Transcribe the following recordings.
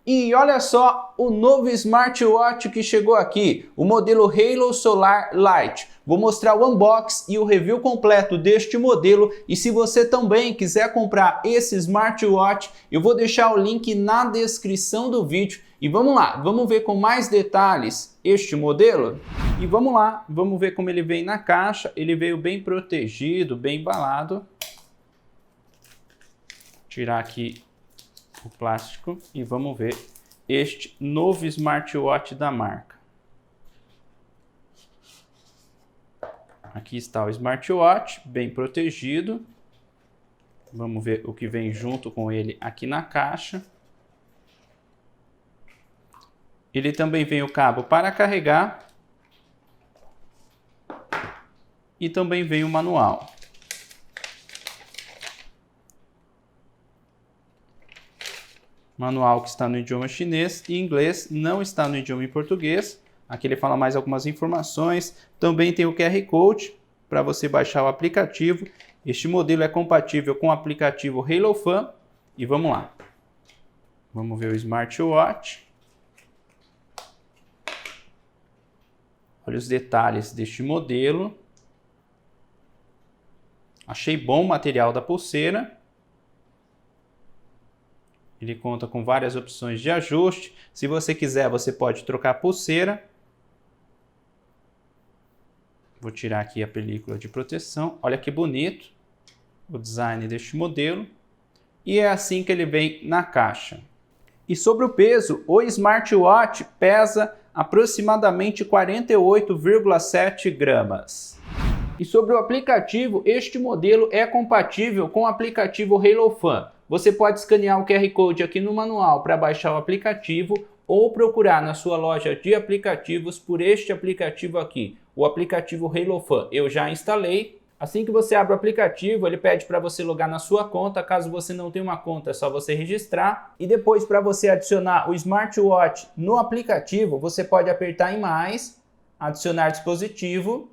E olha só o novo smartwatch que chegou aqui, o modelo Halo Solar Lite. Vou mostrar o unboxing e o review completo deste modelo, e se você também quiser comprar esse smartwatch, eu vou deixar o link na descrição do vídeo. E vamos lá, vamos ver com mais detalhes este modelo? E vamos lá, vamos ver como ele vem na caixa. Ele veio bem protegido, bem embalado. Vou tirar aqui o plástico e vamos ver este novo smartwatch da marca. Aqui está o smartwatch, bem protegido. Vamos ver o que vem junto com ele aqui na caixa. Ele também vem o cabo para carregar e também vem o manual. Manual que está no idioma chinês e inglês, não está no idioma em português. Aqui ele fala mais algumas informações. Também tem o QR Code para você baixar o aplicativo. Este modelo é compatível com o aplicativo Halo Fan. E vamos lá. Vamos ver o smartwatch. Olha os detalhes deste modelo. Achei bom o material da pulseira. Ele conta com várias opções de ajuste. Se você quiser, você pode trocar a pulseira. Vou tirar aqui a película de proteção. Olha que bonito o design deste modelo. E é assim que ele vem na caixa. E sobre o peso, o smartwatch pesa aproximadamente 48,7 gramas. E sobre o aplicativo, este modelo é compatível com o aplicativo Halo Fan. Você pode escanear o QR Code aqui no manual para baixar o aplicativo ou procurar na sua loja de aplicativos por este aplicativo aqui, o aplicativo Halo Fan. Eu já instalei. Assim que você abre o aplicativo, ele pede para você logar na sua conta. Caso você não tenha uma conta, é só você registrar. E depois, para você adicionar o smartwatch no aplicativo, você pode apertar em mais, adicionar dispositivo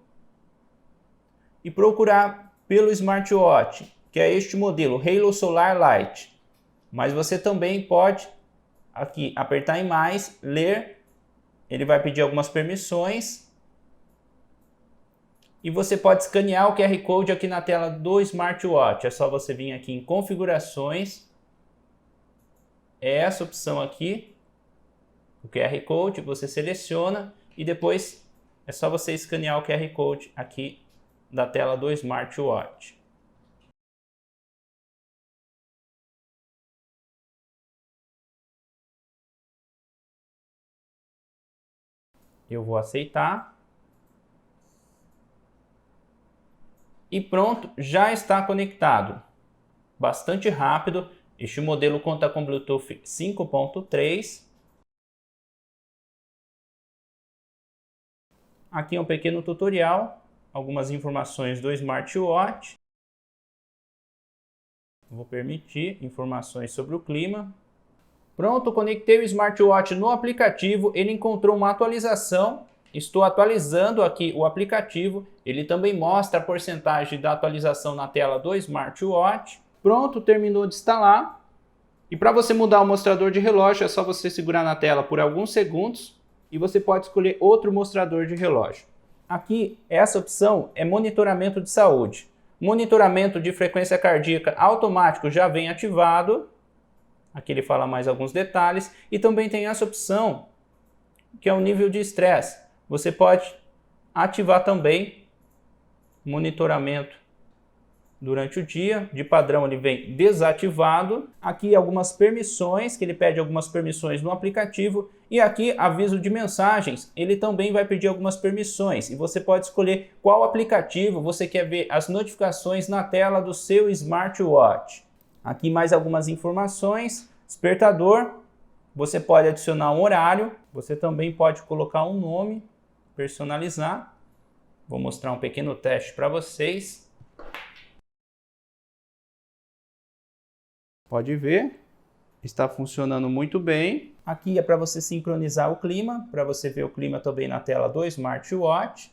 e procurar pelo smartwatch, que é este modelo, Halo Solar Lite. Mas você também pode aqui apertar em mais, ler, ele vai pedir algumas permissões. E você pode escanear o QR Code aqui na tela do smartwatch. É só você vir aqui em configurações. É essa opção aqui, o QR Code, você seleciona e depois é só você escanear o QR Code aqui da tela do smartwatch. Eu vou aceitar. E pronto, já está conectado. Bastante rápido. Este modelo conta com Bluetooth 5.3. Aqui é um pequeno tutorial, algumas informações do smartwatch. Vou permitir informações sobre o clima. Pronto, conectei o smartwatch no aplicativo, ele encontrou uma atualização. Estou atualizando aqui o aplicativo, ele também mostra a porcentagem da atualização na tela do smartwatch. Pronto, terminou de instalar. E para você mudar o mostrador de relógio, é só você segurar na tela por alguns segundos e você pode escolher outro mostrador de relógio. Aqui, essa opção é monitoramento de saúde. Monitoramento de frequência cardíaca automático já vem ativado. Aqui ele fala mais alguns detalhes. E também tem essa opção, que é o nível de estresse. Você pode ativar também monitoramento durante o dia. De padrão ele vem desativado. Aqui algumas permissões, que ele pede algumas permissões no aplicativo. E aqui aviso de mensagens, ele também vai pedir algumas permissões. E você pode escolher qual aplicativo você quer ver as notificações na tela do seu smartwatch. Aqui mais algumas informações. Despertador, você pode adicionar um horário, você também pode colocar um nome, personalizar. Vou mostrar um pequeno teste para vocês. Pode ver, está funcionando muito bem. Aqui é para você sincronizar o clima, para você ver o clima também na tela do smartwatch.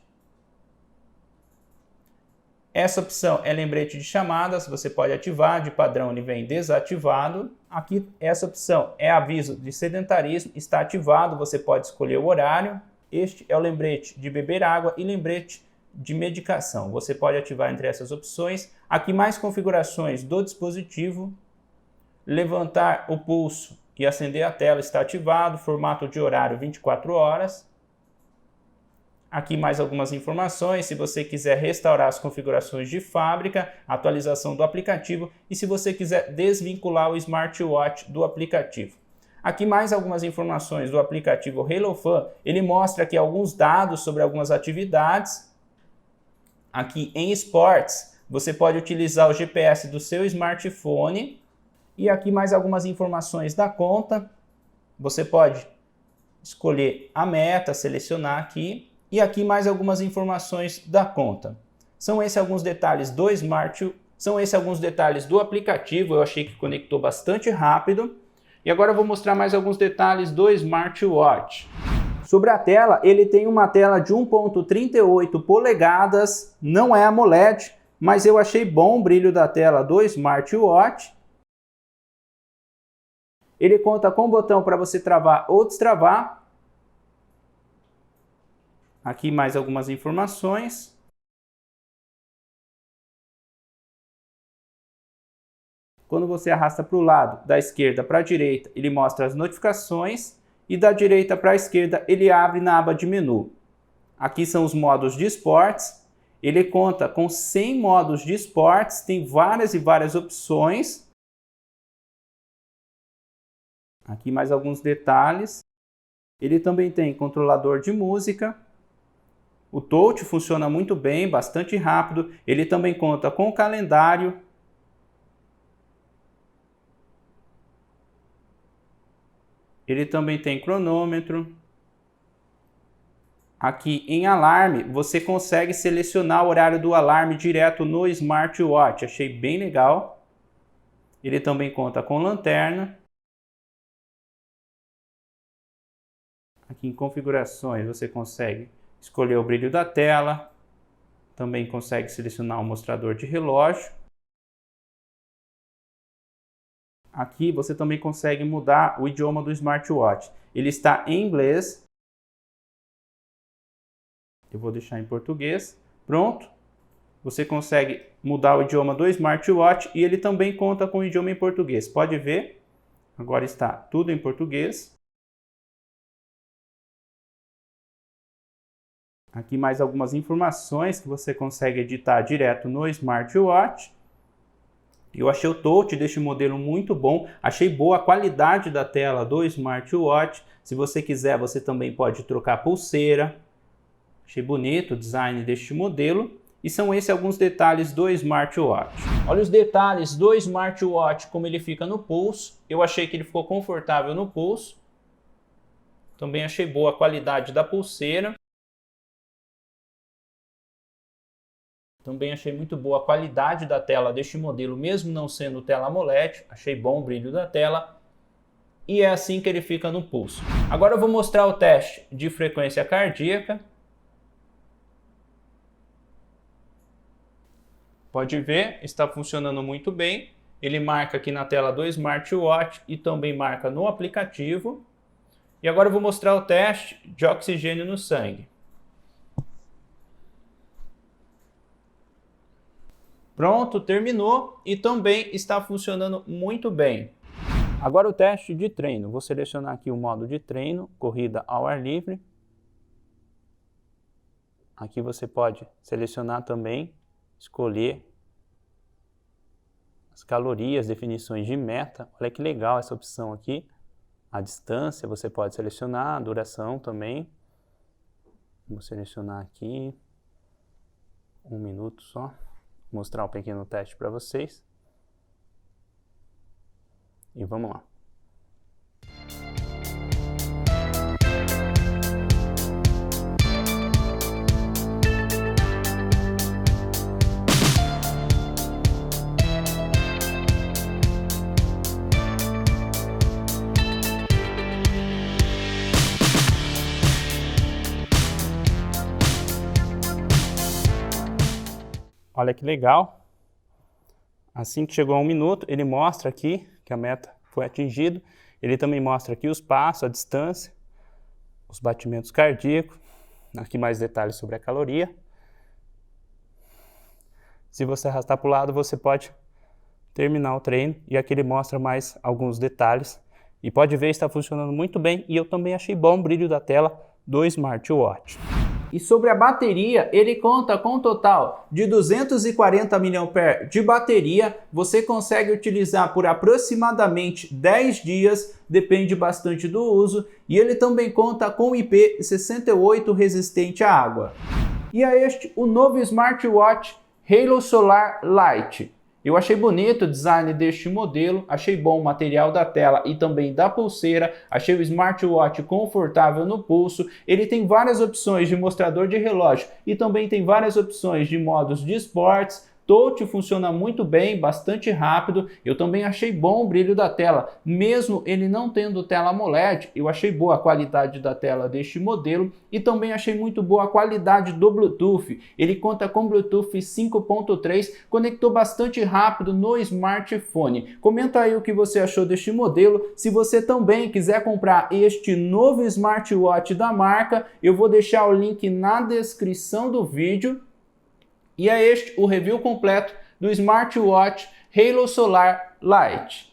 Essa opção é lembrete de chamadas, você pode ativar, de padrão ele vem desativado. Aqui essa opção é aviso de sedentarismo, está ativado, você pode escolher o horário. Este é o lembrete de beber água e lembrete de medicação. Você pode ativar entre essas opções. Aqui mais configurações do dispositivo. Levantar o pulso e acender a tela está ativado, formato de horário 24 horas. Aqui mais algumas informações, se você quiser restaurar as configurações de fábrica, atualização do aplicativo e se você quiser desvincular o smartwatch do aplicativo. Aqui mais algumas informações do aplicativo HaloFun, ele mostra aqui alguns dados sobre algumas atividades. Aqui em esportes, você pode utilizar o GPS do seu smartphone e aqui mais algumas informações da conta. Você pode escolher a meta, selecionar aqui. E aqui mais algumas informações da conta. São esses alguns detalhes do aplicativo. Eu achei que conectou bastante rápido. E agora eu vou mostrar mais alguns detalhes do smartwatch. Sobre a tela, ele tem uma tela de 1.38 polegadas, não é AMOLED, mas eu achei bom o brilho da tela do smartwatch. Ele conta com um botão para você travar ou destravar. Aqui mais algumas informações. Quando você arrasta para o lado, da esquerda para a direita, ele mostra as notificações e da direita para a esquerda ele abre na aba de menu. Aqui são os modos de esportes. Ele conta com 100 modos de esportes, tem várias e várias opções. Aqui mais alguns detalhes. Ele também tem controlador de música. O touch funciona muito bem, bastante rápido. Ele também conta com o calendário. Ele também tem cronômetro. Aqui em alarme, você consegue selecionar o horário do alarme direto no smartwatch. Achei bem legal. Ele também conta com lanterna. Aqui em configurações, você consegue escolher o brilho da tela, também consegue selecionar o mostrador de relógio. Aqui você também consegue mudar o idioma do smartwatch. Ele está em inglês. Eu vou deixar em português. Pronto. Você consegue mudar o idioma do smartwatch e ele também conta com o idioma em português. Pode ver, agora está tudo em português. Aqui mais algumas informações que você consegue editar direto no smartwatch. Eu achei o touch deste modelo muito bom, achei boa a qualidade da tela do smartwatch. Se você quiser, você também pode trocar a pulseira. Achei bonito o design deste modelo. E são esses alguns detalhes do smartwatch. Olha os detalhes do smartwatch, como ele fica no pulso. Eu achei que ele ficou confortável no pulso. Também achei boa a qualidade da pulseira. Também achei muito boa a qualidade da tela deste modelo, mesmo não sendo tela AMOLED. Achei bom o brilho da tela. E é assim que ele fica no pulso. Agora eu vou mostrar o teste de frequência cardíaca. Pode ver, está funcionando muito bem. Ele marca aqui na tela do smartwatch e também marca no aplicativo. E agora eu vou mostrar o teste de oxigênio no sangue. Pronto, terminou e também está funcionando muito bem. Agora o teste de treino. Vou selecionar aqui o modo de treino, corrida ao ar livre. Aqui você pode selecionar também, escolher as calorias, definições de meta. Olha que legal essa opção aqui. A distância você pode selecionar, a duração também. Vou selecionar aqui 1 minuto só. Vou mostrar um pequeno teste para vocês. E vamos lá. Olha que legal. Assim que chegou a 1 minuto, ele mostra aqui que a meta foi atingida. Ele também mostra aqui os passos, a distância, os batimentos cardíacos. Aqui mais detalhes sobre a caloria. Se você arrastar para o lado, você pode terminar o treino. E aqui ele mostra mais alguns detalhes. E pode ver, está funcionando muito bem. E eu também achei bom o brilho da tela do smartwatch. E sobre a bateria, ele conta com um total de 240 mAh de bateria. Você consegue utilizar por aproximadamente 10 dias, depende bastante do uso. E ele também conta com IP68 resistente à água. E é este o novo smartwatch Halo Solar Lite. Eu achei bonito o design deste modelo, achei bom o material da tela e também da pulseira, achei o smartwatch confortável no pulso, ele tem várias opções de mostrador de relógio e também tem várias opções de modos de esportes. Touch funciona muito bem, bastante rápido. Eu também achei bom o brilho da tela, mesmo ele não tendo tela AMOLED, eu achei boa a qualidade da tela deste modelo e também achei muito boa a qualidade do Bluetooth. Ele conta com Bluetooth 5.3, conectou bastante rápido no smartphone. Comenta aí o que você achou deste modelo. Se você também quiser comprar este novo smartwatch da marca, eu vou deixar o link na descrição do vídeo. E é este o review completo do smartwatch Halo Solar Lite.